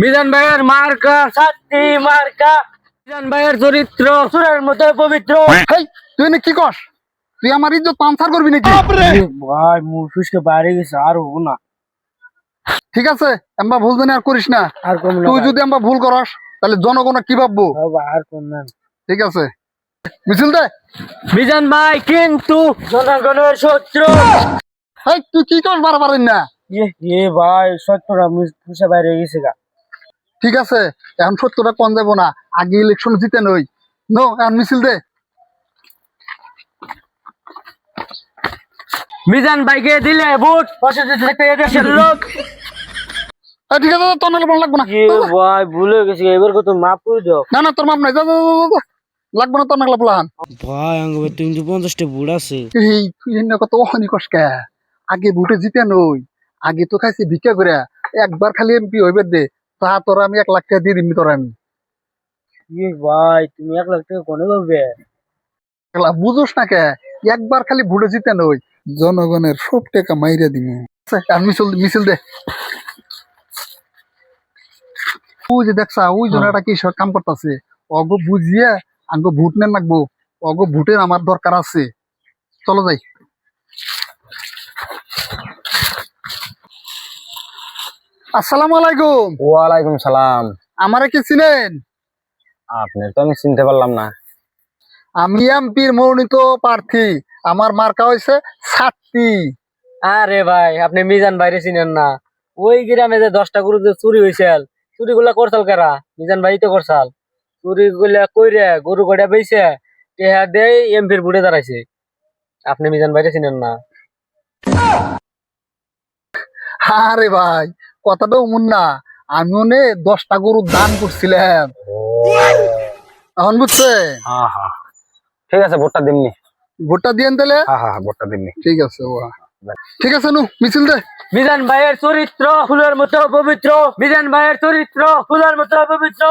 মিজান ভাইয়ের মার্কা সাতটি মার্কা। মিজান ভাইয়ের চরিত্র সুরের মতো পবিত্র। হেই, তুই এনে কি কস? তুই আমার ইজ্জত পাঞ্চার করবি নাকি? ভাই মুখ ফুসকে বাইরে গেছে, আর হবো না। ঠিক আছে, আমরা ভুল জানি আর করিস না। আর কম না তুই ভাই। যদি আমরা ভুল করস তাহলে জনগণ কি ভাববো? ভাই, আর কম না। ঠিক আছে, মিছিল দে। মিজান ভাই কিন্তু জনগণের শত্রু। হেই, তুই কি কস বারবার না? ভাই সত্যটা ফুসে বাইরে গেছে গা। ঠিক আছে, এখন সত্যটা কম যাবো না, আগে ইলেকশন জিতে নই। নো, এখন মিছিল দে। মিজান ভাইকে দিলে ভোট দেশের লোক। ঠিক আছে, তোর নাহলে ভালো লাগবো না। ভাই ভুলে গেছি, এবার কত মাফ করে দাও। না না, তোর মাপ নাই, যা যা, যা, যা, যা। লাগবো না তোর নাগলা প্লান। ভাই আঙ্গুর 350টা বুট আছে। এই তুই এনে কত অহনি কসকা, আগে ভোটে জিতে নই, আগে তো খাইছি ভিক্ষা করে, একবার খালি এমপি হইবে দে, তা তোর আমি 1 লাখ টাকা দিয়ে দিবি তোর আমি। ভাই তুমি 1 লাখ টাকা কোনে পাবে? এগুলা বুঝোস না কে, একবার খালি ভোটে জিতে নই, জনগণের সব টাকা মাইরা দিব। আর মিছিল মিছিল দে। ওই যে দেখছা, ওই জনেটা কি সব কাম করতেছে, অগ বুঝিয়ে আঙ্গ ভোট নেন লাগবো, অগ ভোটের আমার দরকার আছে। চলো যাই। আসসালামু আলাইকুম। ওয়ালাইকুম সালাম। আমারে কি চিনেন? আপনি তো আমি চিনতে পারলাম না। আমি এমপির মনোনীত প্রার্থী, আমার মার্কা হয়েছে 7টি। আরে ভাই আপনি মিজান বাইরে চিনেন না? ওই গ্রামে যে 10টা গরু যে চুরি হয়েছিল, চুরি গুলা করছাল কারা? মিজান ভাই তো করছাল। চুরি গুলা কইরে গরু কড়া বেইছে টেহা দেই এমপির বুড়ে দাঁড়াইছে। আপনি মিজান বাইরে চিনেন না? আরে ভাই, কথাটা অমন না, আমি ওনে 10টা গরু দান করছিলাম, এখন বুঝছে? হ্যাঁ হ্যাঁ, ঠিক আছে, ভোটটা দিমনি। ভোটটা দিয়েন তাহলে। হ্যাঁ হ্যাঁ, ভোটটা দিমনি। ঠিক আছে, ঠিক আছে, নু মিছিল দে। মিজান ভাইয়ের চরিত্র ফুলের মতো পবিত্র। মিজান ভাইয়ের চরিত্র ফুলের মতো পবিত্র।